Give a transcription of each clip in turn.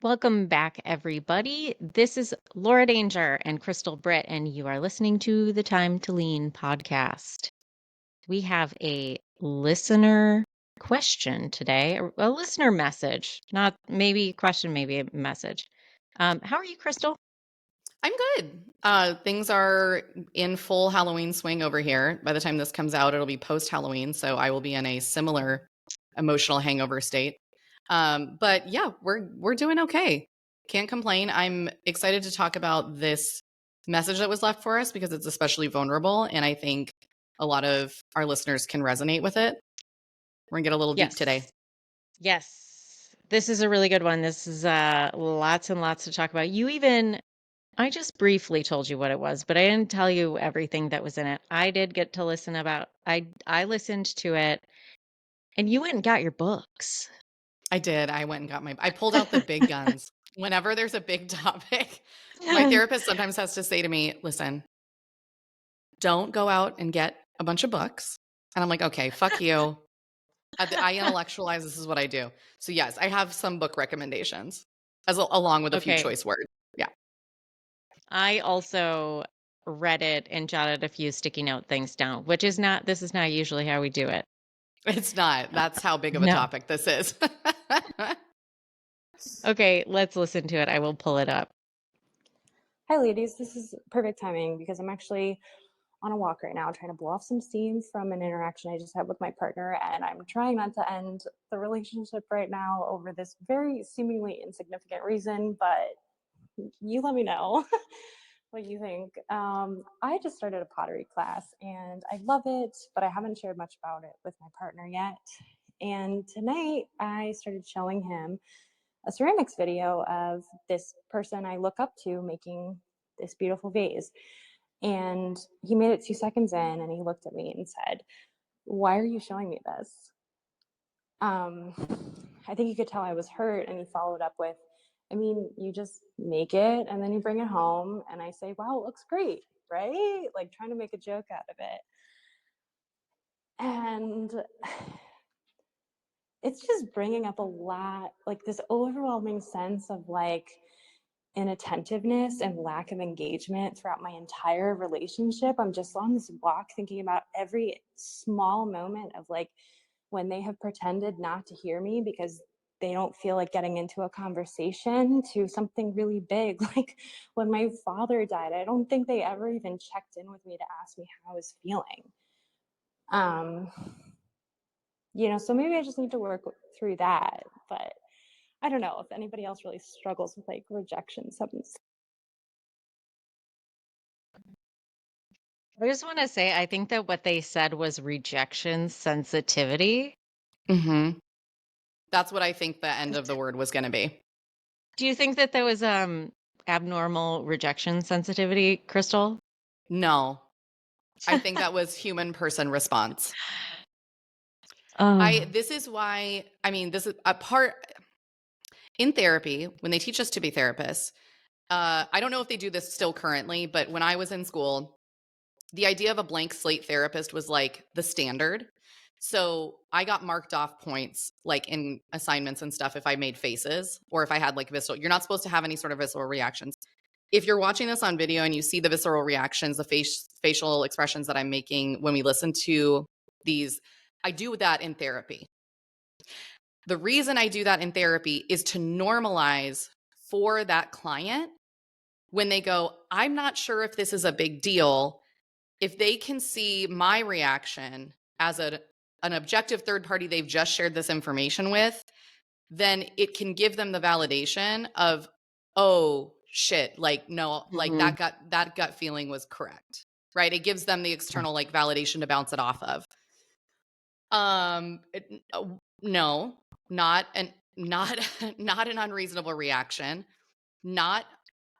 Welcome back, everybody. This is Laura Danger and Crystal Britt, and you are listening to the Time to Lean podcast. We have a listener question today, a listener message, not maybe question, maybe a message. How are you, Crystal? I'm good. Things are in full Halloween swing over here. By the time this comes out, it'll be post-Halloween, so I will be in a similar emotional hangover state. But yeah, we're doing okay. Can't complain. I'm excited to talk about this message that was left for us because it's especially vulnerable, and I think a lot of our listeners can resonate with it. We're gonna get a little deep today. Yes. This is a really good one. This is lots and lots to talk about. I just briefly told you what it was, but I didn't tell you everything that was in it. I did get to listen about I listened to it, and you went and got your books. I did. I pulled out the big guns. Whenever there's a big topic, my therapist sometimes has to say to me, listen, don't go out and get a bunch of books. And I'm like, okay, fuck you. I intellectualize. This is what I do. So yes, I have some book recommendations along with a few Okay. choice words. Yeah. I also read it and jotted a few sticky note things down, this is not usually how we do it. It's not. That's how big of a No. topic this is. Okay, let's listen to it. I will pull it up. Hi, ladies. This is perfect timing because I'm actually on a walk right now trying to blow off some steam from an interaction I just had with my partner, and I'm trying not to end the relationship right now over this very seemingly insignificant reason, but you let me know what you think. I just started a pottery class and I love it, but I haven't shared much about it with my partner yet. And tonight I started showing him a ceramics video of this person I look up to making this beautiful vase. And he made it 2 seconds in and he looked at me and said, "Why are you showing me this?" I think you could tell I was hurt, and he followed up with, "I mean, you just make it and then you bring it home." And I say, "Wow, it looks great, right?" Like trying to make a joke out of it. And it's just bringing up a lot, like this overwhelming sense of like inattentiveness and lack of engagement throughout my entire relationship. I'm just on this walk thinking about every small moment of like when they have pretended not to hear me because they don't feel like getting into a conversation, to something really big like when my father died. I don't think they ever even checked in with me to ask me how I was feeling. So maybe I just need to work through that, but I don't know if anybody else really struggles with like rejection. I just want to say, I think that what they said was rejection sensitivity. Mm-hmm. That's what I think the end of the word was going to be. Do you think that there was abnormal rejection sensitivity, Crystal? No, I think that was human person response. Oh. This is why, this is a part in therapy when they teach us to be therapists. I don't know if they do this still currently, but when I was in school, the idea of a blank slate therapist was like the standard. So I got marked off points like in assignments and stuff if I made faces or if I had like visceral. You're not supposed to have any sort of visceral reactions. If you're watching this on video and you see the visceral reactions, the facial expressions that I'm making when we listen to these, I do that in therapy. The reason I do that in therapy is to normalize for that client when they go, I'm not sure if this is a big deal. If they can see my reaction as an objective third party they've just shared this information with, then it can give them the validation of, oh shit, like no, like that gut feeling was correct, right? It gives them the external like validation to bounce it off of. No, not an unreasonable reaction, not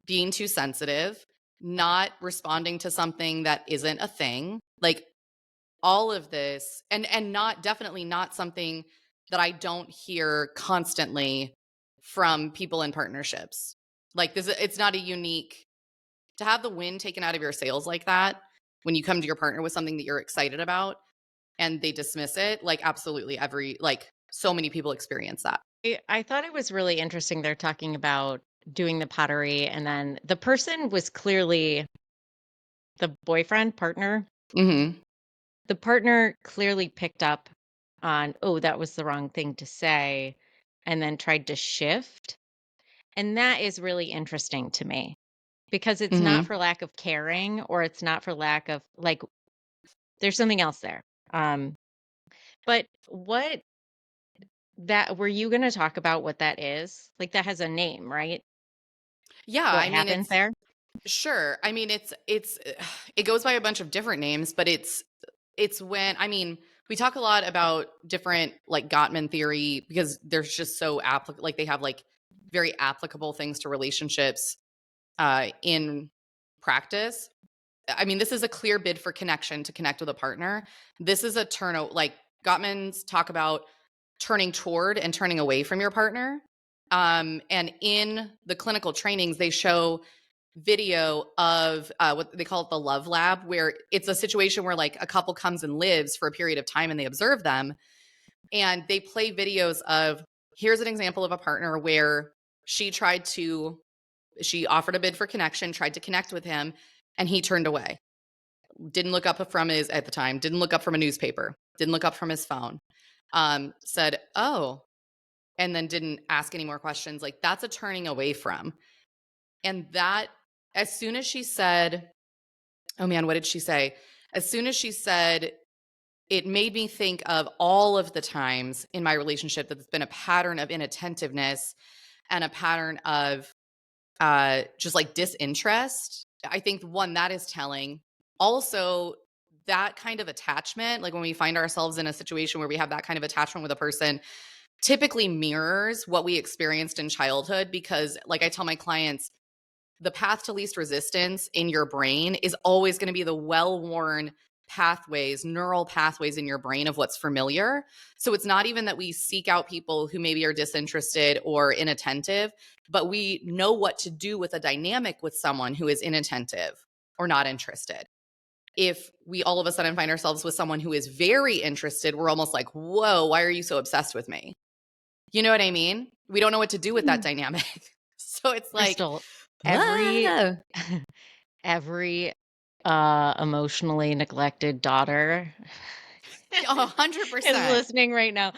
being too sensitive, not responding to something that isn't a thing. Like all of this, and definitely not something that I don't hear constantly from people in partnerships. Like this, it's not a unique to have the wind taken out of your sails like that when you come to your partner with something that you're excited about and they dismiss it. Like absolutely so many people experience that. I thought it was really interesting. They're talking about doing the pottery, and then the person was clearly the boyfriend, partner. Hmm. The partner clearly picked up on, oh, that was the wrong thing to say, and then tried to shift. And that is really interesting to me because it's not Hmm. for lack of caring or it's not for lack of like, there's something else there. Um, but what that were you going to talk about what that is? Like that has a name, right? Yeah, What I mean, happens it's there? sure. I mean, it's it goes by a bunch of different names, but it's when I mean, we talk a lot about different like Gottman theory because there's just so applicable. Like they have like very applicable things to relationships in practice. I mean, this is a clear bid for connection to connect with a partner. This is a like Gottman's talk about turning toward and turning away from your partner. And in the clinical trainings, they show video of what they call it the love lab, where it's a situation where like a couple comes and lives for a period of time and they observe them. And they play videos of here's an example of a partner where she offered a bid for connection, tried to connect with him, and he turned away. Didn't look up from his at the time, didn't look up from a newspaper, didn't look up from his phone. Said, "Oh," and then didn't ask any more questions. Like that's a turning away from. And that as soon as she said, "Oh man, what did she say?" As soon as she said, it made me think of all of the times in my relationship that there's been a pattern of inattentiveness and a pattern of just like disinterest. I think one that is telling. Also, that kind of attachment, like when we find ourselves in a situation where we have that kind of attachment with a person, typically mirrors what we experienced in childhood. Because, like I tell my clients, the path to least resistance in your brain is always going to be the well worn pathways, neural pathways in your brain of what's familiar. So it's not even that we seek out people who maybe are disinterested or inattentive, but we know what to do with a dynamic with someone who is inattentive or not interested. If we all of a sudden find ourselves with someone who is very interested, we're almost like, whoa, why are you so obsessed with me? You know what I mean? We don't know what to do with that Mm. dynamic. So it's like, Crystal, every ah. every emotionally neglected daughter 100%. is listening right now,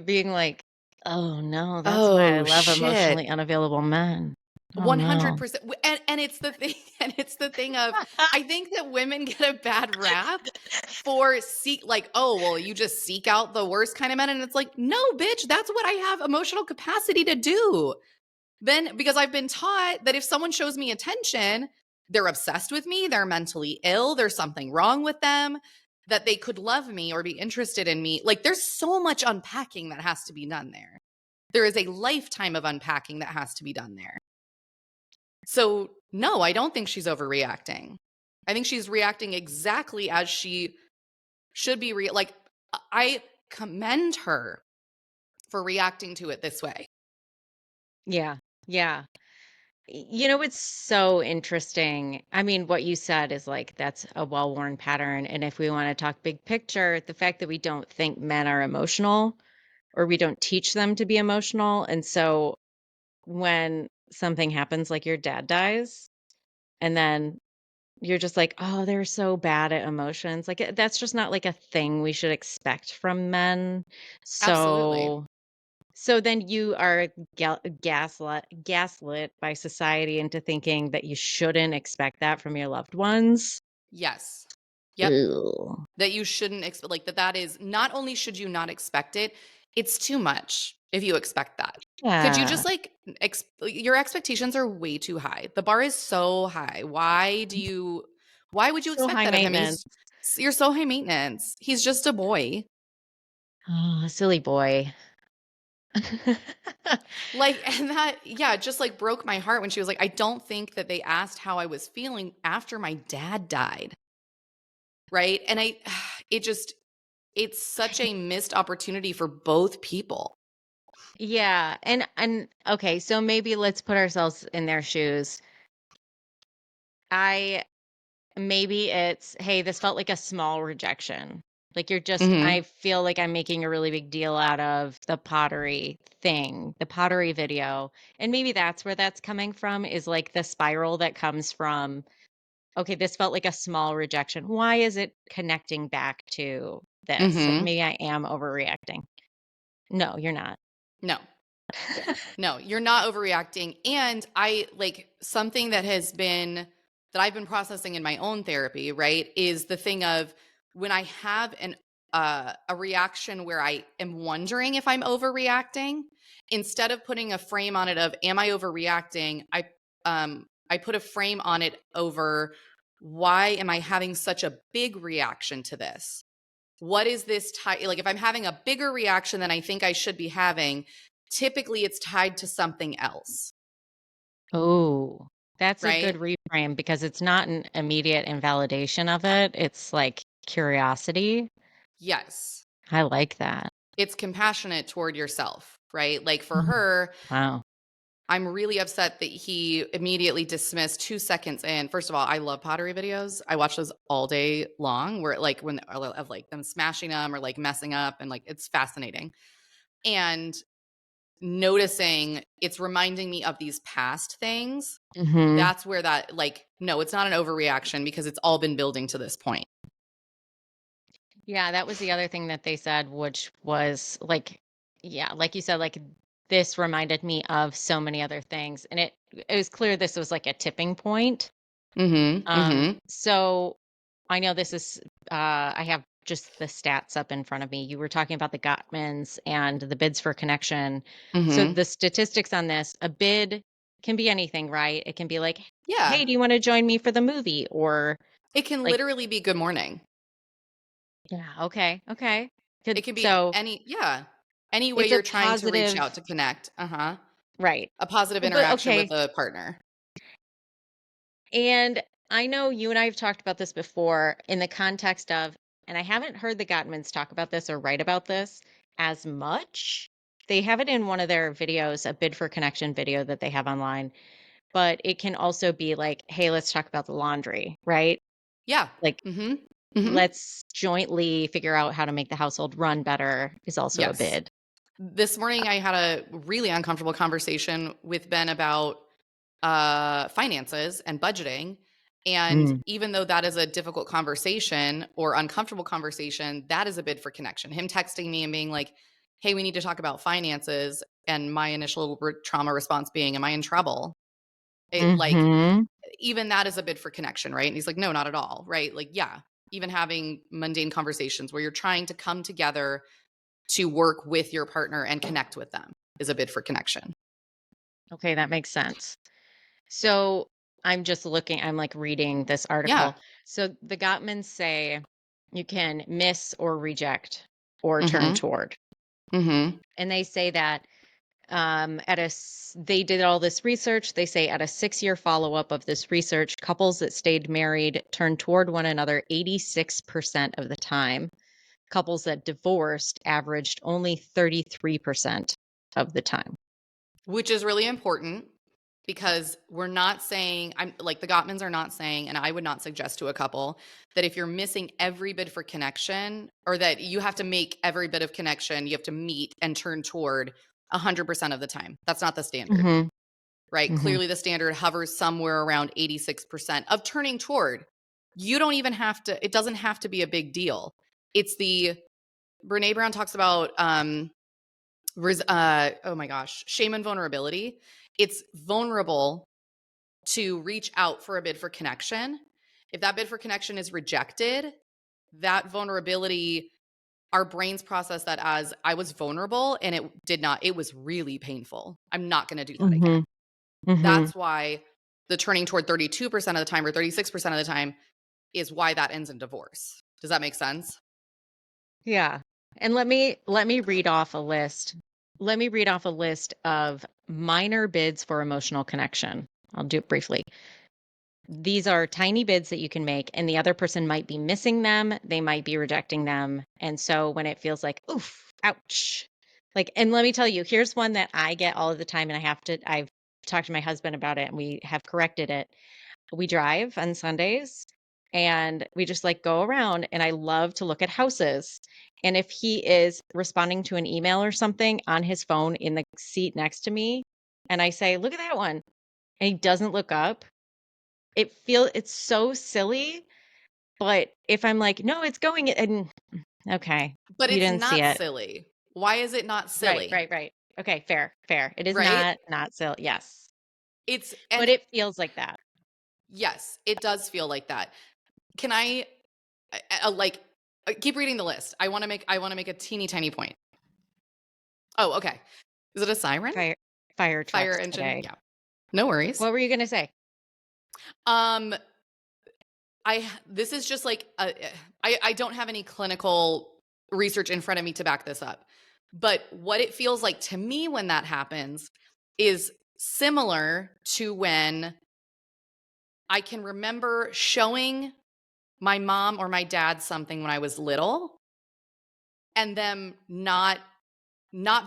being like, "Oh no, that's why I Oh love shit. emotionally unavailable men." Oh no. 100%. And it's the thing and it's the thing of I think that women get a bad rap for like, oh, well, you just seek out the worst kind of men. And it's like, no, bitch, that's what I have emotional capacity to do. Then because I've been taught that if someone shows me attention, they're obsessed with me, they're mentally ill, there's something wrong with them, that they could love me or be interested in me. Like there's so much unpacking that has to be done there. There is a lifetime of unpacking that has to be done there. So, no, I don't think she's overreacting. I think she's reacting exactly as she should be like I commend her for reacting to it this way. Yeah. Yeah. You know, it's so interesting. I mean, what you said is like that's a well-worn pattern. And if we want to talk big picture, the fact that we don't think men are emotional or we don't teach them to be emotional. And so when something happens, like your dad dies, and then you're just like, oh, they're so bad at emotions. Like that's just not like a thing we should expect from men. Absolutely. So then you are gaslit by society into thinking that you shouldn't expect that from your loved ones. Yes. Yep. Ew. That you shouldn't expect, like that is not only should you not expect it, it's too much if you expect that. Could you Yeah. just like your expectations are way too high. The bar is so high. Why would you So expect high that of him? maintenance. You're so high maintenance. He's just a boy. Oh, silly boy. Like, and that, yeah, it just like broke my heart when she was like, I don't think that they asked how I was feeling after my dad died. Right. And it just, it's such a missed opportunity for both people. Yeah, and okay, so maybe let's put ourselves in their shoes. I Maybe it's, hey, this felt like a small rejection. Like you're just, Mhm. I feel like I'm making a really big deal out of the pottery thing, the pottery video. And maybe that's where that's coming from, is like the spiral that comes from, okay, this felt like a small rejection. Why is it connecting back to this? Like Mhm. maybe I am overreacting. No, you're not. No. No, you're not overreacting. And I like something that I've been processing in my own therapy, right? Is the thing of when I have a reaction where I am wondering if I'm overreacting, instead of putting a frame on it of am I overreacting, I put a frame on it over why am I having such a big reaction to this? What is this like if I'm having a bigger reaction than I think I should be having, typically it's tied to something else, Oh, that's a good right? reframe because it's not an immediate invalidation of it. It's like curiosity. Yes. I like that. It's compassionate toward yourself, right? Like for Mhm. her, Wow. I'm really upset that he immediately dismissed 2 seconds in. First of all, I love pottery videos. I watch those all day long where like when of like them smashing them or like messing up and like it's fascinating. And noticing it's reminding me of these past things. Hmm. That's where that like no, it's not an overreaction because it's all been building to this point. Yeah, that was the other thing that they said, which was like, yeah, like you said, like this reminded me of so many other things. And it was clear this was like a tipping point. Mhm. Mhm. So I know this is I have just the stats up in front of me. You were talking about the Gottmans and the bids for connection. So Mhm. the statistics on this, a bid can be anything, right? It can be like, Yeah. hey, do you want to join me for the movie? Or It can like, literally be good morning. yeah, okay, okay. It Good. can be So any way it's a you're trying to reach positive, out to connect. Uh-huh. right. A positive But interaction with okay. a partner. And I know you and I have talked about this before in the context of, and I haven't heard the Gottmans talk about this or write about this as much. They have it in one of their videos, a bid for connection video that they have online, but it can also be like, hey, let's talk about the laundry, right? Yeah. Like, Mhm. Mhm. let's jointly figure out how to make the household run better is also a Yes. bid. This morning I had a really uncomfortable conversation with Ben about finances and budgeting. And Mm. even though that is a difficult conversation or uncomfortable conversation, that is a bid for connection. Him texting me and being like, hey, we need to talk about finances. And my initial trauma response being, am I in trouble? It like, Hmm. even that is a bid for connection, right? And he's like, no, not at all. Right. Like, yeah, even having mundane conversations where you're trying to come together to work with your partner and connect with them is a bid for connection. Okay, that makes sense. So I'm just looking, I'm like reading this Yeah. article. So the Gottmans say you can miss or reject or turn Mm-hmm. toward. Mm-hmm. And they say that they did all this research. They say at a 6-year follow up of this research, couples that stayed married turned toward one another 86% of the time. Couples that divorced averaged only 33% of the time. Which is really important because we're not saying, I'm like the Gottmans are not saying, and I would not suggest to a couple that if you're missing every bit for connection or that you have to make every bit of connection, you have to meet and turn toward 100% of the time. That's not the standard, Hmm. right? Hmm. Clearly the standard hovers somewhere around 86% of turning toward. You don't even have to, it doesn't have to be a big deal. It's Brene Brown talks about oh my gosh, shame and vulnerability. It's vulnerable to reach out for a bid for connection. If that bid for connection is rejected, that vulnerability, our brains process that as I was vulnerable and it was really painful. I'm not going to do that Hmm. again. Hmm. That's why the turning toward 32% of the time or 36% of the time is why that ends in divorce. Does that make sense? Yeah. And let me read off a list. Let me read off a list of minor bids for emotional connection. I'll do it briefly. These are tiny bids that you can make, and the other person might be missing them, they might be rejecting them. And so when it feels like, oof, ouch. Like, and let me tell you, here's one that I get all of the time, and I've talked to my husband about it and we have corrected it. We drive on Sundays and we just like go around, and I love to look at houses. And if he is responding to an email or something on his phone in the seat next to me, and I say, "Look at that one," and he doesn't look up, it's so silly. But if I'm like, "No, it's going," and okay, But you it's didn't see not it. silly. Why is it not Right, silly? right, right. Okay, fair, fair. It is Right? not silly. Yes. It's But and it feels like that. yes, it does feel like that. Can like keep reading the list. I want to make a teeny tiny point. Oh, okay. Is it a siren? Fire fire Fire trucks engine? today. Yeah. No worries. What were you gonna say? Um this is just like I don't have any clinical research in front of me to back this up. But what it feels like to me when that happens is similar to when I can remember showing my mom or my dad something when I was little and them not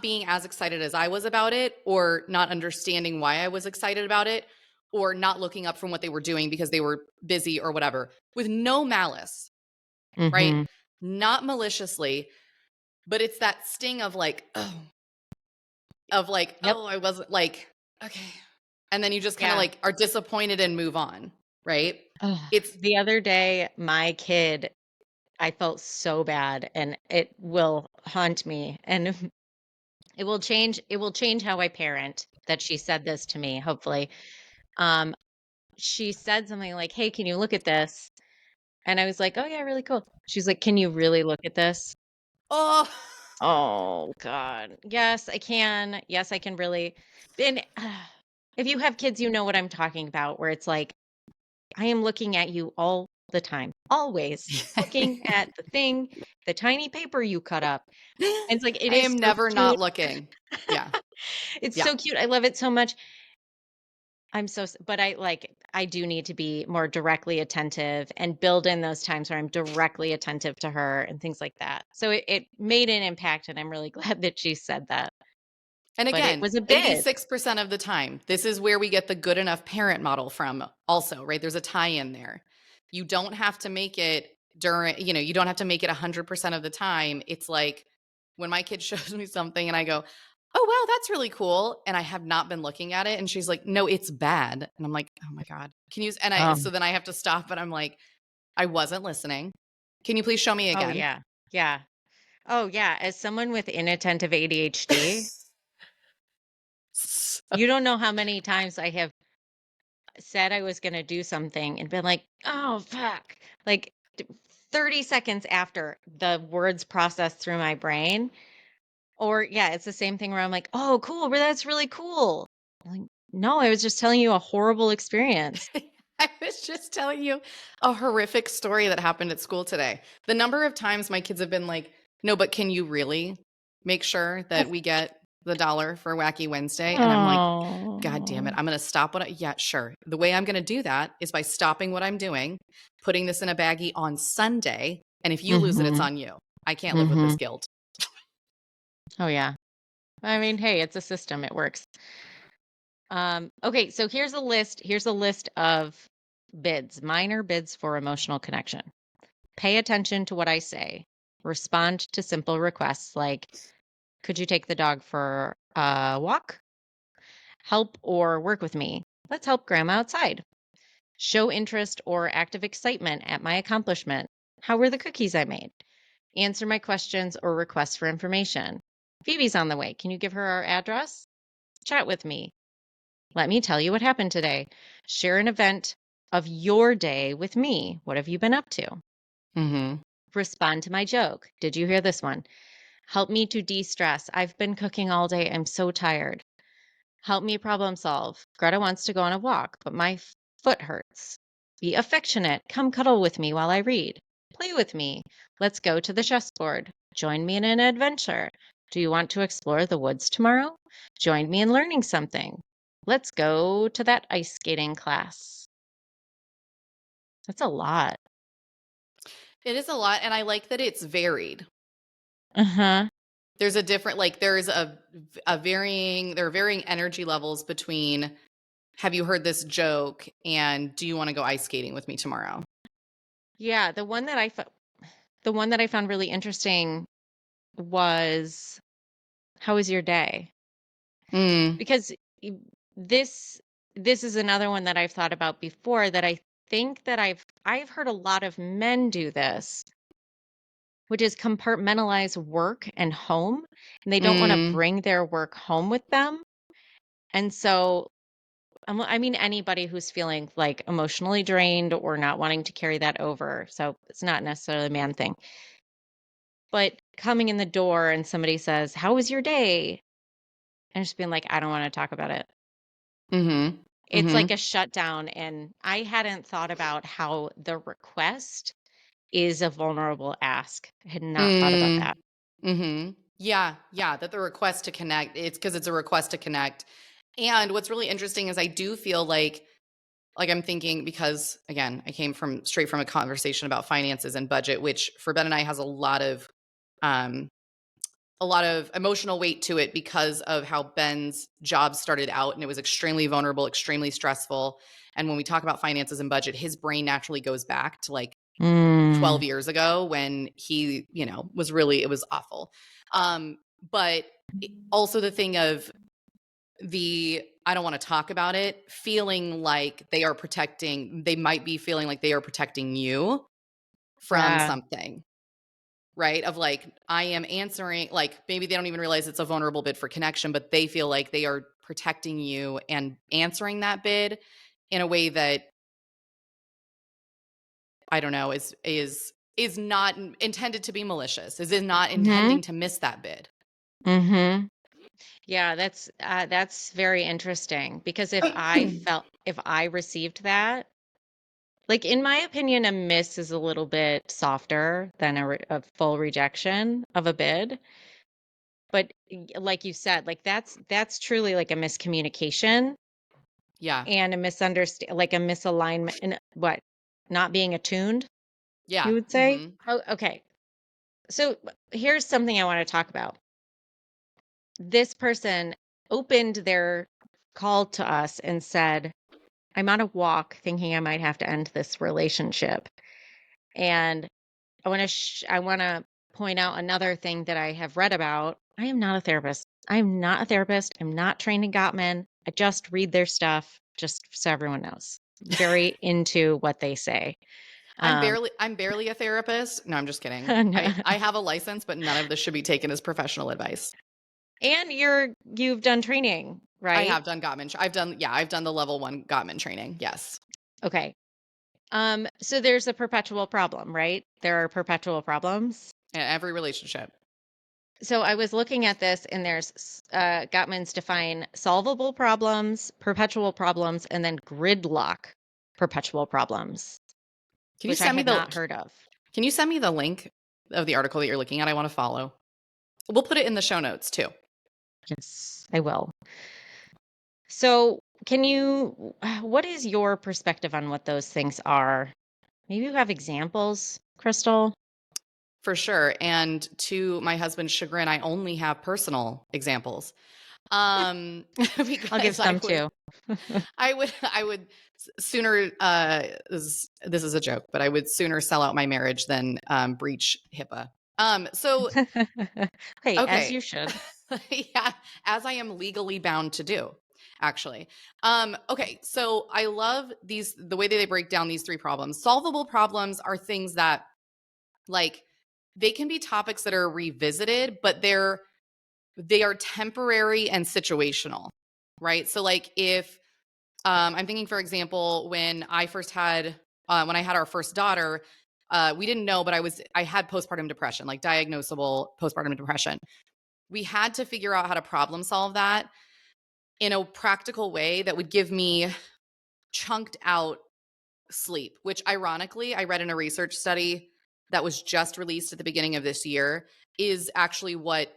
being as excited as I was about it, or not understanding why I was excited about it, or not looking up from what they were doing because they were busy or whatever, with no malice, right? Mhm. Not maliciously, but it's that sting of like, Yep. I wasn't like, okay. And then you just kind of Yeah. like are disappointed and move on, right? Ugh. It's The other day, my kid, I felt so bad, and it will haunt me, and it will change how I parent that she said this to me, hopefully. Um, she said something like, "Hey, can you look at this?" And I was like, "Oh, yeah, really cool." She's like, "Can you really look at this?" oh Oh, God. Yes, I can. Yes, I can really. And if you have kids, you know what I'm talking about, where it's like, I am looking at you all the time, always looking at the thing, the tiny paper you cut up. And it's like, it I is am so never not cute. looking. Yeah. It's Yeah. so cute. I love it so much. But I do need to be more directly attentive and build in those times where I'm directly attentive to her and things like that. So it made an impact, and I'm really glad that she said that. And But it again, was a bit. 86% of the time, this is where we get the good enough parent model from also, right? There's a tie in there. You don't have to make it you don't have to make it 100% of the time. It's like when my kid shows me something and I go, "Oh, wow, that's really cool." And I have not been looking at it. And she's like, "No, it's bad." And I'm like, "Oh my God. Can you?" So Um, then I have to stop, but I'm like, "I wasn't listening. Can you please show me oh again?" yeah. Yeah. Oh yeah. As someone with inattentive ADHD, you don't know how many times I have said I was going to do something and been like, "Oh fuck." Like 30 seconds after the words process through my brain. Or yeah, it's the same thing where I'm like, "Oh, cool, but that's really cool." I'm like, "No, I was just telling you a horrible experience." I was just telling you a horrific story that happened at school today. The number of times my kids have been like, "No, but can you really make sure that we get the dollar for Wacky Wednesday?" And I'm like, "God damn it. Oh. I'm going to stop yeah, sure. The way I'm going to do that is by stopping what I'm doing, putting this in a baggie on Sunday, and if you lose it, it's Mhm. on you. I can't live with this Mhm. guilt." Oh yeah. I mean, hey, it's a system, it works. Okay, so here's a list of bids, minor bids for emotional connection. Pay attention to what I say. Respond to simple requests like, "Could you take the dog for a walk?" "Help or work with me. Let's help grandma outside." Show interest or active excitement at my accomplishment. "How were the cookies I made?" Answer my questions or requests for information. "Phoebe's on the way. Can you give her our address?" Chat with me. "Let me tell you what happened today." Share an event of your day with me. "What have you been up to?" Mhm. Respond to my joke. "Did you hear this one?" "Help me to de-stress. I've been cooking all day. I'm so tired." "Help me problem solve. Greta wants to go on a walk, but my foot hurts." Be affectionate. "Come cuddle with me while I read." Play with me. "Let's go to the chessboard." Join me in an adventure. "Do you want to explore the woods tomorrow?" Join me in learning something. "Let's go to that ice skating class." That's a lot. It is a lot, and I like that it's varied. Uh-huh. There's a different like there's a varying there are varying energy levels between, "Have you heard this joke?" and, "Do you want to go ice skating with me tomorrow?" Yeah, the one that I found really interesting was, how was your day? Mm, Because y- this this is another one that I've thought about before, that I think that I've heard a lot of men do this, which is compartmentalize work and home, and they don't want to mm, bring their work home with them. And so I mean, anybody who's feeling like emotionally drained or not wanting to carry that over. So it's not necessarily a man thing. But coming in the door and somebody says, "How was your day?" And just being like, "I don't want to talk about it." mm-hmm, It's like mm-hmm, a shutdown. And I hadn't thought about how the request is a vulnerable ask. I had not thought about mm, that. mm-hmm. Yeah, yeah, that the request to connect, it's because it's a request to connect. And what's really interesting is I do feel like I'm thinking, because again, I came from straight from a conversation about finances and budget, which for Ben and I has um a lot of emotional weight to it because of how Ben's job started out, and it was extremely vulnerable, extremely stressful. And when we talk about finances and budget, his brain naturally goes back to like Mm, 12 years ago when he, was really, it was awful. But also the thing of the I don't want to talk about it, feeling like they might be feeling like they are protecting you from yeah. something, right? Of like, I am answering, like maybe they don't even realize it's a vulnerable bid for connection, but they feel like they are protecting you and answering that bid in a way that I don't know is not intended to be malicious, is not Mm-hmm. intending to miss that bid. Mm-hmm. Yeah, that's very interesting, because if I received that, like, in my opinion, a miss is a little bit softer than a full rejection of a bid. But like you said, like that's truly like a miscommunication Yeah. and a misunderstand, like a misalignment, and what, not being attuned, Yeah. you would say? Mhm. Oh, okay. So here's something I want to talk about. This person opened their call to us and said, "I'm on a walk thinking I might have to end this relationship." And I want to point out another thing that I have read about. I am not a therapist. I'm not a therapist. I'm not trained in Gottman. I just read their stuff, just so everyone knows. Very into what they say. Um, I'm barely a therapist. No, I'm just kidding. and I have a license, but none of this should be taken as professional advice. you've done training, I right? have done I've done the level 1 Gottman training. Yes. Okay. So there's a perpetual problem, right? There are perpetual problems. In every relationship. So I was looking at this, and Gottman's define solvable problems, perpetual problems, and then gridlock perpetual problems, Can you which I send me had the not heard of. Can you send me the link of the article that you're looking at? I want to follow. We'll put it in the show notes too. Yes, I will. So what is your perspective on what those things are? Maybe you have examples, Crystal? For sure. And to my husband's chagrin, I only have personal examples. I'll give Because some too. I would sooner this is a joke, but I would sooner sell out my marriage than breach HIPAA. So Hey, as okay. you should. Yeah, as I am legally bound to do, actually. Okay, so I love the way that they break down these 3 problems. Solvable problems are things that, like, they can be topics that are revisited, but they are temporary and situational, right? So like if I'm thinking, for example, when I had our first daughter, we didn't know, but I had postpartum depression, like diagnosable postpartum depression. We had to figure out how to problem solve that in a practical way that would give me chunked out sleep, which ironically, I read in a research study that was just released at the beginning of this year, is actually what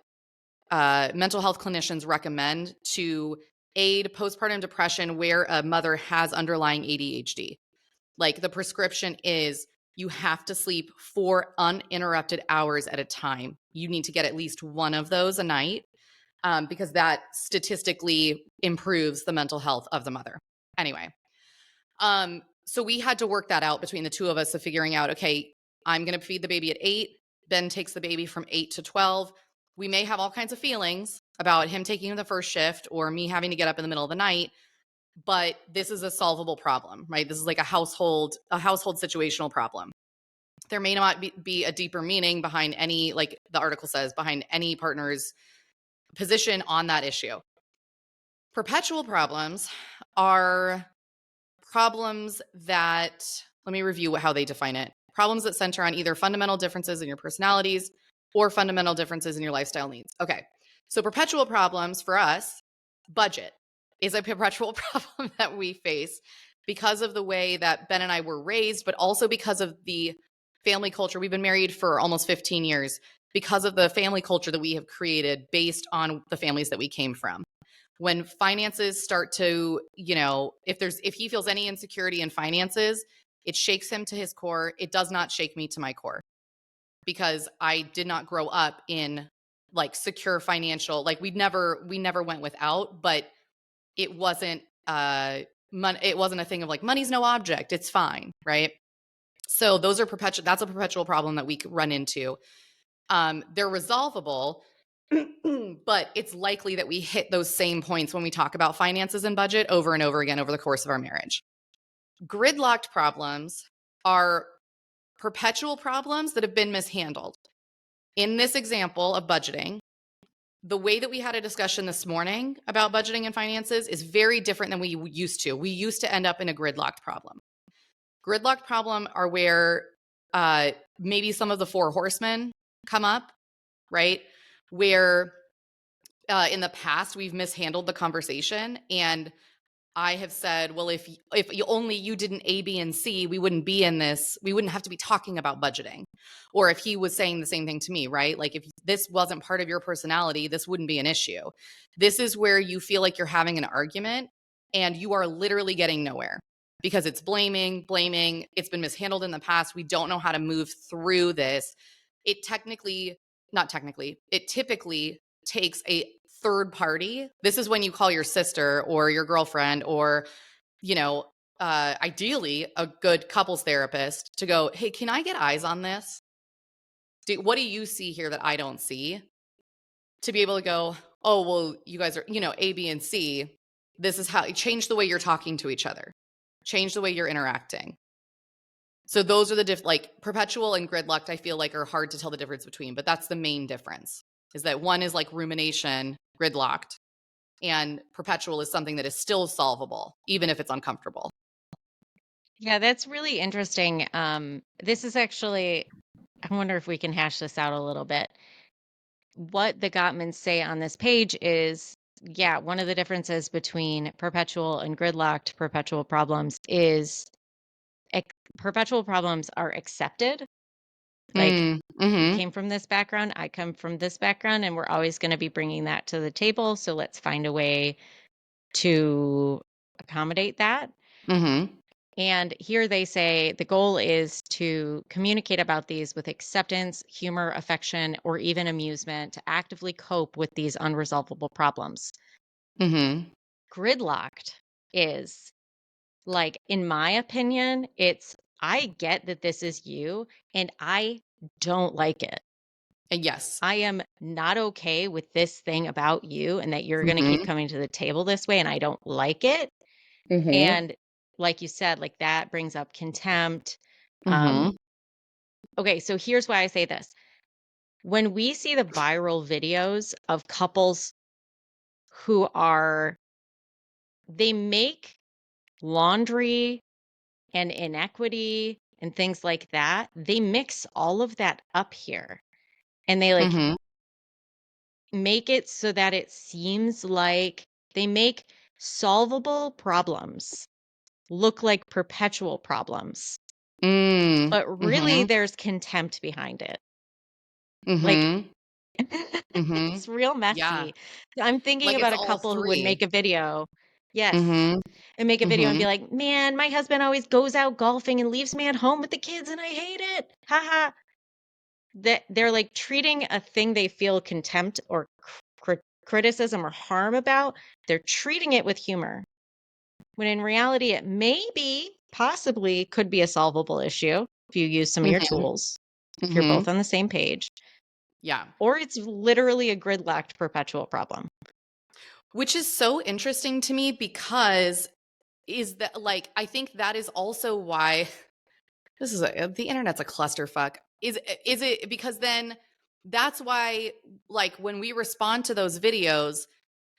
mental health clinicians recommend to aid postpartum depression where a mother has underlying ADHD. Like, the prescription is you have to sleep 4 uninterrupted hours at a time. You need to get at least one of those a night, because that statistically improves the mental health of the mother. Anyway, So we had to work that out between the two of us of figuring out, okay, I'm going to feed the baby at 8. Ben takes the baby from 8 to 12. We may have all kinds of feelings about him taking the first shift or me having to get up in the middle of the night, but this is a solvable problem, right? This is like a household situational problem. There may not be a deeper meaning behind any, like the article says, behind any partner's position on that issue. Perpetual problems are problems that, let me review how they define it. Problems that center on either fundamental differences in your personalities or fundamental differences in your lifestyle needs. Okay. So perpetual problems for us, budget is a perpetual problem that we face because of the way that Ben and I were raised, but also because of the family culture. We've been married for almost 15 years because of the family culture that we have created based on the families that we came from. When finances start to, if he feels any insecurity in finances, it shakes him to his core. It does not shake me to my core because I did not grow up in like secure financial, like we never went without, but it wasn't it wasn't a thing of like money's no object, it's fine, right? So those are that's a perpetual problem that we run into. They're resolvable, but it's likely that we hit those same points when we talk about finances and budget over and over again over the course of our marriage. Gridlocked problems are perpetual problems that have been mishandled. In this example of budgeting, the way that we had a discussion this morning about budgeting and finances is very different than we used to. We used to end up in a gridlocked problem. Gridlocked problem are where maybe some of the four horsemen come up, right? Where in the past we've mishandled the conversation, and I have said, well, if you didn't A, B, and C, we wouldn't be in this. We wouldn't have to be talking about budgeting. Or if he was saying the same thing to me, right? Like if this wasn't part of your personality, this wouldn't be an issue. This is where you feel like you're having an argument and you are literally getting nowhere because it's blaming. It's been mishandled in the past. We don't know how to move through this. It typically takes a third party. This is when you call your sister or your girlfriend or, ideally a good couples therapist to go, hey, can I get eyes on this? What do you see here that I don't see? To be able to go, oh, well, you guys are, A, B, and C. This is how you change the way you're talking to each other. Change the way you're interacting. So those are the like perpetual and gridlocked, I feel like are hard to tell the difference between, but that's the main difference. Is that one is like rumination, gridlocked, and perpetual is something that is still solvable, even if it's uncomfortable. Yeah, that's really interesting. This is actually, I wonder if we can hash this out a little bit. What the Gottmans say on this page is, yeah, one of the differences between perpetual and gridlocked perpetual problems is perpetual problems are accepted. Like you came from this background, I come from this background, and we're always going to be bringing that to the table. So let's find a way to accommodate that. And here they say the goal is to communicate about these with acceptance, humor, affection, or even amusement to actively cope with these unresolvable problems. Gridlocked is, like, in my opinion, I get that this is you and I don't like it. Yes. I am not okay with this thing about you and that you're going to keep coming to the table this way and I don't like it. And like you said, like that brings up contempt. Okay, so here's why I say this. When we see the viral videos of couples who they make laundry and inequity and things like that, they mix all of that up here and they make it so that it seems like they make solvable problems look like perpetual problems. But really there's contempt behind it. Like it's real messy. Yeah. I'm thinking Like about it's a all couple who would make three. a video. Yes. And make a video and be like, man, my husband always goes out golfing and leaves me at home with the kids and I hate it. Haha. They're like treating a thing they feel contempt or criticism or harm about, they're treating it with humor. When in reality, it may be possibly could be a solvable issue if you use some of your Mhm. tools, if you're Mhm. both on the same page, Yeah. or it's literally a gridlocked perpetual problem. Which is so interesting to me because is that like I think that is also why the internet's a clusterfuck. Is it because then that's why like when we respond to those videos,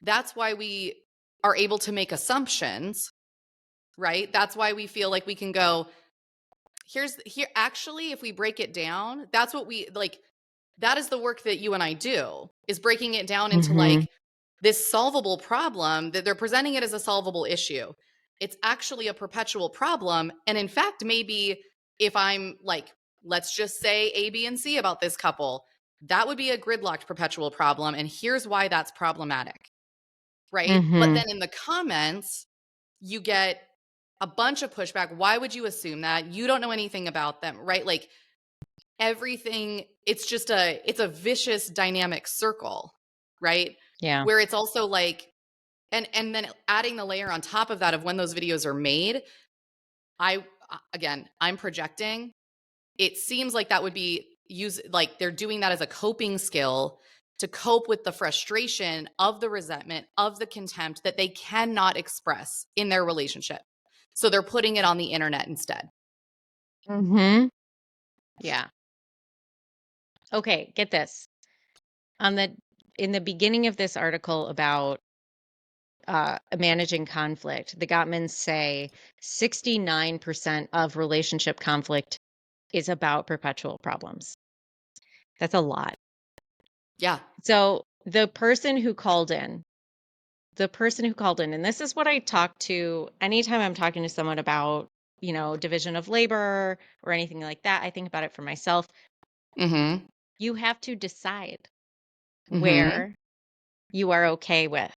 that's why we are able to make assumptions, right? That's why we feel like we can go here actually if we break it down, that's what we like that is the work that you and I do is breaking it down into Mhm. like this solvable problem that they're presenting it as a solvable issue. It's actually a perpetual problem. And in fact, maybe if I'm like, let's just say A, B, and C about this couple, that would be a gridlocked perpetual problem. And here's why that's problematic. Right. But Mhm. then in the comments, you get a bunch of pushback. Why would you assume that? You don't know anything about them. Right. Like everything, it's a vicious dynamic circle. Right. Yeah. Where it's also like, and then adding the layer on top of that of when those videos are made, I'm projecting. It seems like that would be use like they're doing that as a coping skill to cope with the frustration of the resentment, of the contempt that they cannot express in their relationship. So they're putting it on the internet instead. Mhm. Yeah. Okay, get this. On the in the beginning of this article about managing conflict, the Gottmans say 69% of relationship conflict is about perpetual problems. That's a lot. Yeah. So the person who called in, and this is what I talk to anytime I'm talking to someone about, division of labor or anything like that. I think about it for myself. Mm-hmm. You have to decide Mm-hmm. where you are okay with.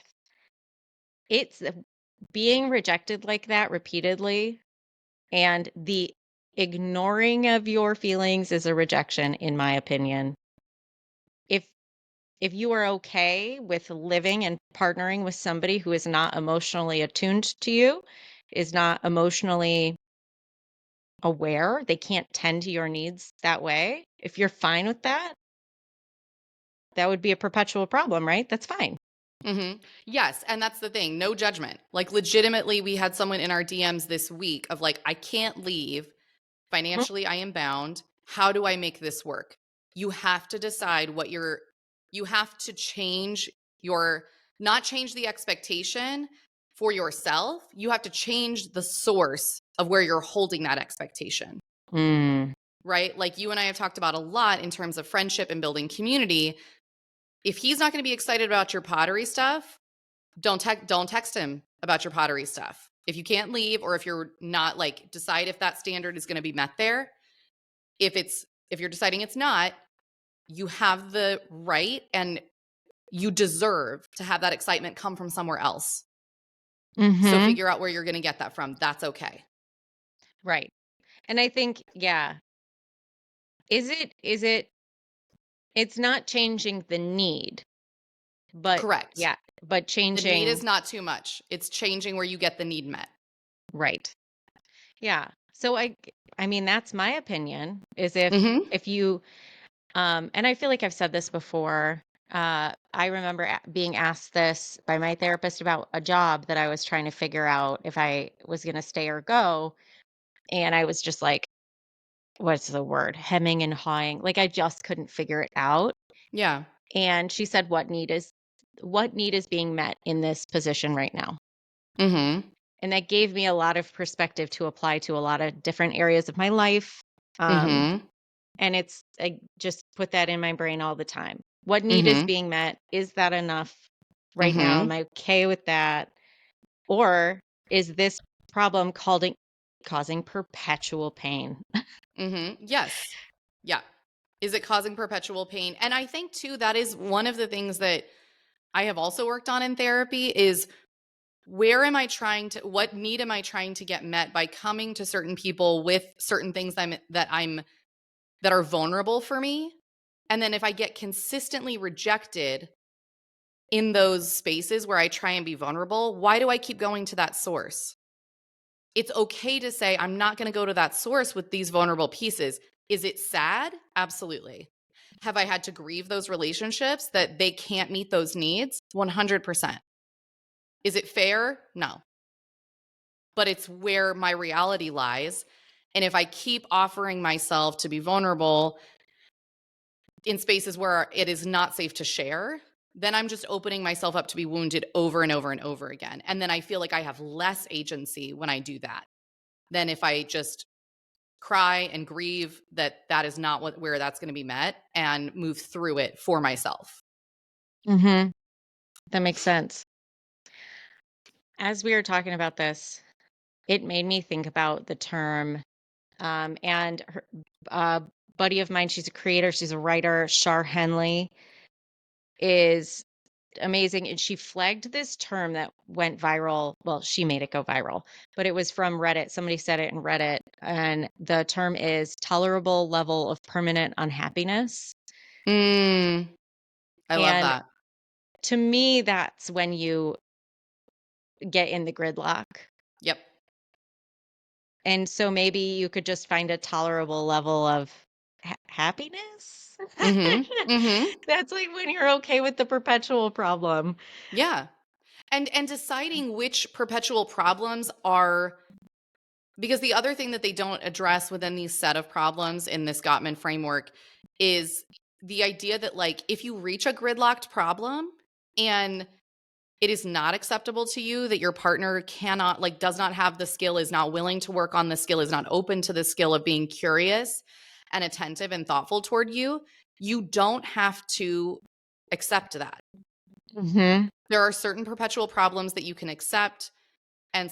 It's being rejected like that repeatedly, and the ignoring of your feelings is a rejection, in my opinion. If if you are okay with living and partnering with somebody who is not emotionally attuned to you, is not emotionally aware, they can't tend to your needs that way. If you're fine with that, that would be a perpetual problem, right? That's fine. Mm-hmm. Yes. And that's the thing. No judgment. Like legitimately, we had someone in our DMs this week of like, I can't leave. Mhm. Financially, I am bound. How do I make this work? You have to decide you have to change your, not change the expectation for yourself. You have to change the source of where you're holding that expectation, Mm. right? Like you and I have talked about a lot in terms of friendship and building community. If he's not going to be excited about your pottery stuff, don't text him about your pottery stuff. If you can't leave or if you're not like decide if that standard is going to be met there, if you're deciding it's not, you have the right and you deserve to have that excitement come from somewhere else. So Mhm. figure out where you're going to get that from. That's okay. Right. And I think, yeah, is it it's not changing the need, but Correct. yeah, but The need changing is not too much. It's changing where you get the need met. right. Yeah. So I mean that's my opinion is if Mhm. if you and I feel like I've said this before. I remember being asked this by my therapist about a job that I was trying to figure out if I was going to stay or go, and I was just like, what's the word? Hemming and hawing. Like I just couldn't figure it out. Yeah. And she said, what need is being met in this position right now? Mhm. And that gave me a lot of perspective to apply to a lot of different areas of my life. Um, Mhm. and I just put that in my brain all the time. What need is Mhm. being met? Is that enough right now? Am Mhm. I okay with that? Or is this problem causing perpetual pain? Mhm. Yes. Yeah. Is it causing perpetual pain? And I think too that is one of the things that I have also worked on in therapy is where am I trying to what need am I trying to get met by coming to certain people with certain things that are vulnerable for me? And then if I get consistently rejected in those spaces where I try and be vulnerable, why do I keep going to that source? it's okay to say, I'm not going to go to that source with these vulnerable pieces. Is it sad? Absolutely. Have I had to grieve those relationships that they can't meet those needs? 100%. Is it fair? No. But it's where my reality lies. And if I keep offering myself to be vulnerable in spaces where it is not safe to share, then I'm just opening myself up to be wounded over and over and over again. And then I feel like I have less agency when I do that than if I just cry and grieve that that is not where that's going to be met and move through it for myself. Mm-hmm. That makes sense. As we were talking about this, it made me think about the term, and her buddy of mine, she's a creator, she's a writer, Shar Henley, is amazing. And she flagged this term that went viral. Well, she made it go viral, but it was from Reddit. Somebody said it in Reddit. And the term is tolerable level of permanent unhappiness. I love And that. to me, that's when you get in the gridlock. Yep. And so maybe you could just find a tolerable level of happiness. That's like when you're okay with the perpetual problem. Yeah. And deciding which perpetual problems are, because the other thing that they don't address within these set of problems in this Gottman framework is the idea that, like, if you reach a gridlocked problem and it is not acceptable to you, that your partner cannot, like, does not have the skill, is not willing to work on the skill, is not open to the skill of being curious and attentive and thoughtful toward you, you don't have to accept that. Mm-hmm. There are certain perpetual problems that you can accept and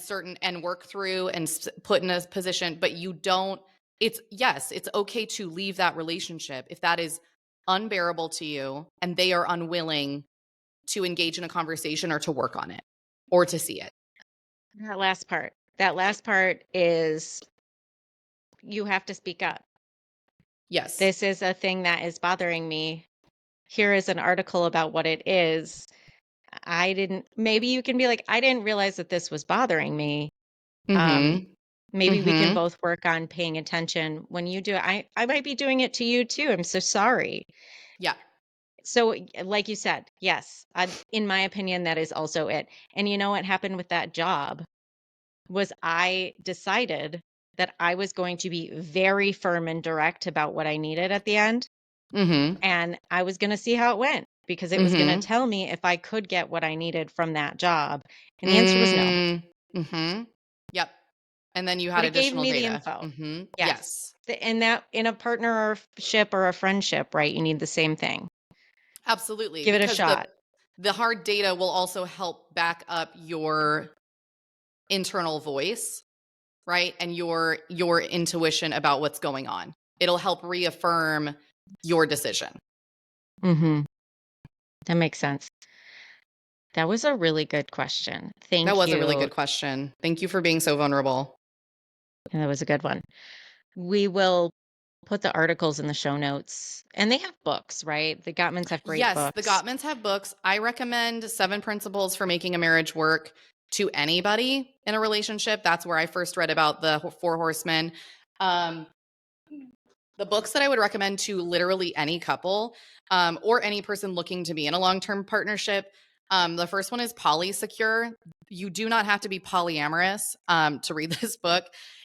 work through and put in a position, but you don't, it's okay to leave that relationship if that is unbearable to you and they are unwilling to engage in a conversation or to work on it or to see it. That last part is you have to speak up. Yes. This is a thing that is bothering me. Here is an article about what it is. Maybe you can be like, I didn't realize that this was bothering me. Maybe we can both work on paying attention when you do it. I might be doing it to you too. I'm so sorry. Yeah. So like you said, yes, in my opinion, that is also it. And you know what happened with that job was I decided that I was going to be very firm and direct about what I needed at the end. And I was going to see how it went because it was going to tell me if I could get what I needed from that job. And the answer was no. Yep. And then you But had it gave additional me the data. info. Yes. And that in a partnership or a friendship, right? You need the same thing. Absolutely. Give it a Because shot. the hard data will also help back up your internal voice, right? And your intuition about what's going on. It'll help reaffirm your decision. Mm-hmm. That makes sense. That was a really good question. Thank you. That was a really good question. Thank you for being so vulnerable. Yeah, that was a good one. We will put the articles in the show notes. And they have books, right? The Gottmans have great books. Yes, the Gottmans have books. I recommend 7 Principles for Making a Marriage Work to anybody in a relationship. That's where I first read about the 4 horsemen. The books that I would recommend to literally any couple or any person looking to be in a long-term partnership. The first one is Polysecure. You do not have to be polyamorous to read this book.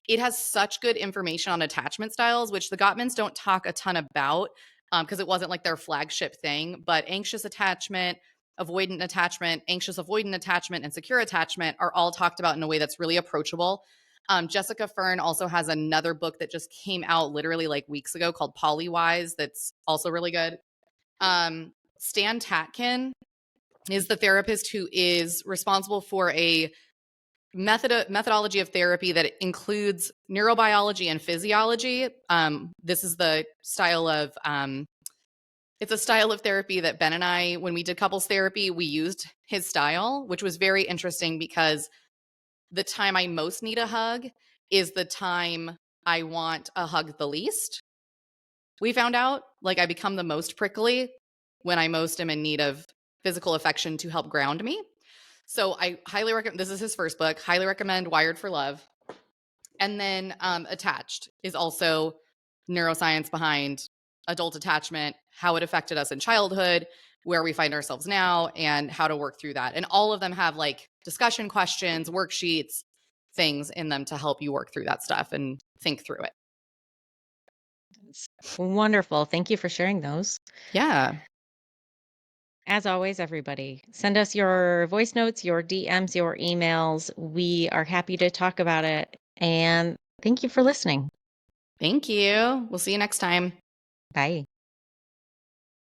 It has such good information on attachment styles, which the Gottmans don't talk a ton about because it wasn't like their flagship thing. But anxious attachment, avoidant attachment, anxious avoidant attachment, and secure attachment are all talked about in a way that's really approachable. Jessica Fern also has another book that just came out literally like weeks ago called Polywise that's also really good. Stan Tatkin is the therapist who is responsible for a methodology of therapy that includes neurobiology and physiology. This is the style of it's a style of therapy that Ben and I, when we did couples therapy, we used his style, which was very interesting because the time I most need a hug is the time I want a hug the least. We found out, like, I become the most prickly when I most am in need of physical affection to help ground me. So I highly recommend, this is his first book, highly recommend Wired for Love. And then Attached is also neuroscience behind adult attachment, how it affected us in childhood, where we find ourselves now, and how to work through that. And all of them have like discussion questions, worksheets, things in them to help you work through that stuff and think through it. It's wonderful. Thank you for sharing those. Yeah. As always, everybody, send us your voice notes, your DMs, your emails. We are happy to talk about it. And thank you for listening. Thank you. We'll see you next time. Bye.